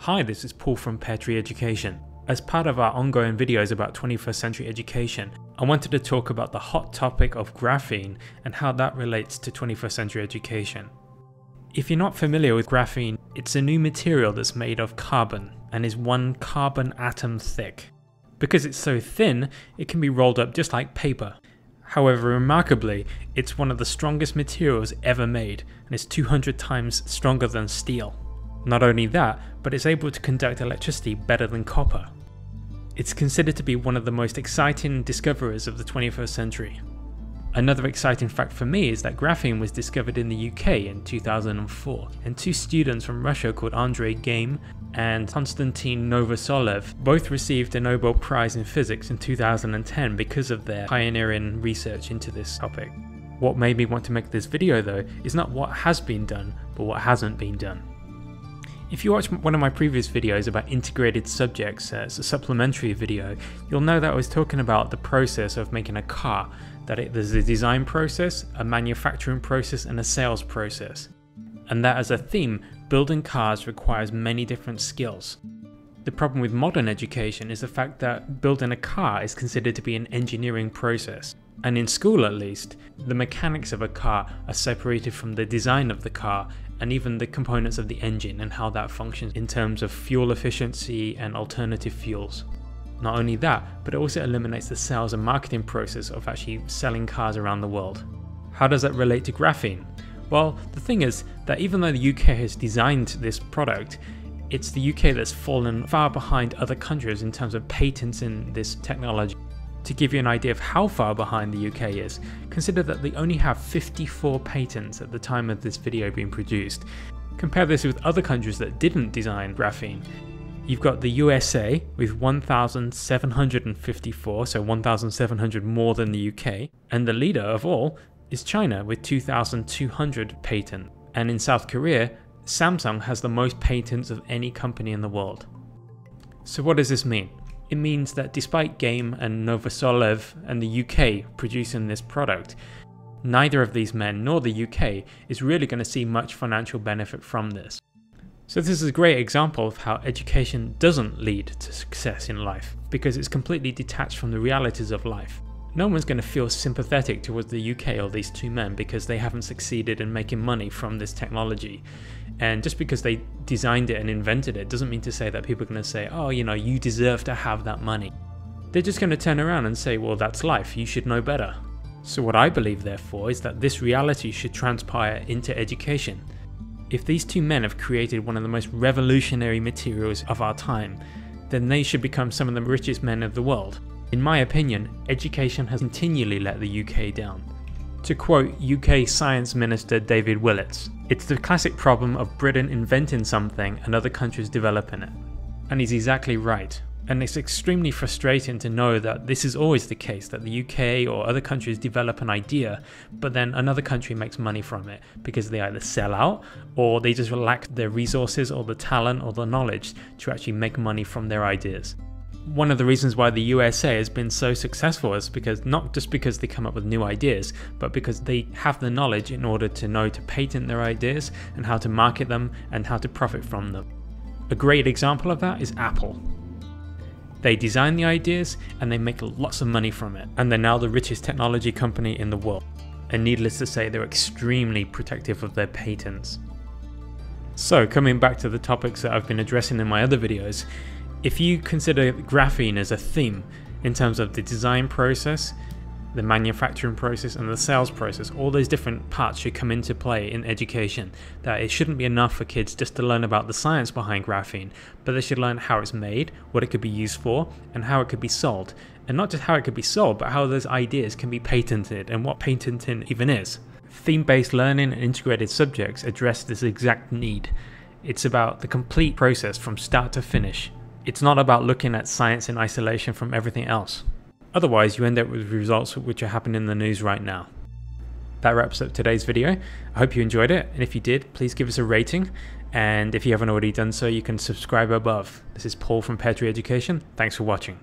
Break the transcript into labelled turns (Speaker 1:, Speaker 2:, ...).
Speaker 1: Hi, this is Paul from Pear Tree Education. As part of our ongoing videos about 21st century education, I wanted to talk about the hot topic of graphene and how that relates to 21st century education. If you're not familiar with graphene, it's a new material that's made of carbon and is one carbon atom thick. Because it's so thin, it can be rolled up just like paper. However, remarkably, it's one of the strongest materials ever made and is 200 times stronger than steel. Not only that, but it's able to conduct electricity better than copper. It's considered to be one of the most exciting discoveries of the 21st century. Another exciting fact for me is that graphene was discovered in the UK in 2004, and two students from Russia called Andrei Geim and Konstantin Novoselov both received a Nobel Prize in Physics in 2010 because of their pioneering research into this topic. What made me want to make this video though is not what has been done, but what hasn't been done. If you watch one of my previous videos about integrated subjects as a supplementary video, you'll know that I was talking about the process of making a car, there's a design process, a manufacturing process and a sales process. And that as a theme, building cars requires many different skills. The problem with modern education is the fact that building a car is considered to be an engineering process. And in school at least, the mechanics of a car are separated from the design of the car and even the components of the engine and how that functions in terms of fuel efficiency and alternative fuels. Not only that, but it also eliminates the sales and marketing process of actually selling cars around the world. How does that relate to graphene? Well, the thing is that even though the UK has designed this product, it's the UK that's fallen far behind other countries in terms of patents in this technology. To give you an idea of how far behind the UK is, consider that they only have 54 patents at the time of this video being produced. Compare this with other countries that didn't design graphene. You've got the USA with 1,754, so 1,700 more than the UK, and the leader of all is China with 2,200 patents. And in South Korea, Samsung has the most patents of any company in the world. So what does this mean? It means that despite Geim and Novoselov and the UK producing this product, neither of these men nor the UK is really going to see much financial benefit from this. So this is a great example of how education doesn't lead to success in life, because it's completely detached from the realities of life. No one's going to feel sympathetic towards the UK or these two men because they haven't succeeded in making money from this technology. And just because they designed it and invented it doesn't mean to say that people are going to say, oh, you know, you deserve to have that money. They're just going to turn around and say, well, that's life, you should know better. So what I believe, therefore, is that this reality should transpire into education. If these two men have created one of the most revolutionary materials of our time, then they should become some of the richest men of the world. In my opinion, education has continually let the UK down. To quote UK Science Minister David Willetts, "It's the classic problem of Britain inventing something and other countries developing it." And he's exactly right. And it's extremely frustrating to know that this is always the case, that the UK or other countries develop an idea, but then another country makes money from it because they either sell out or they just lack the resources or the talent or the knowledge to actually make money from their ideas. One of the reasons why the USA has been so successful is because not just because they come up with new ideas, but because they have the knowledge in order to know to patent their ideas and how to market them and how to profit from them. A great example of that is Apple. They design the ideas and they make lots of money from it, and they're now the richest technology company in the world. And needless to say, they're extremely protective of their patents. So coming back to the topics that I've been addressing in my other videos, if you consider graphene as a theme in terms of the design process, the manufacturing process and the sales process, all those different parts should come into play in education. That it shouldn't be enough for kids just to learn about the science behind graphene, but they should learn how it's made, what it could be used for, and how it could be sold. And not just how it could be sold, but how those ideas can be patented and what patenting even is. Theme-based learning and integrated subjects address this exact need. It's about the complete process from start to finish. It's not about looking at science in isolation from everything else. Otherwise, you end up with results which are happening in the news right now. That wraps up today's video. I hope you enjoyed it, and if you did, please give us a rating. And if you haven't already done so, you can subscribe above. This is Paul from Pear Tree Education. Thanks for watching.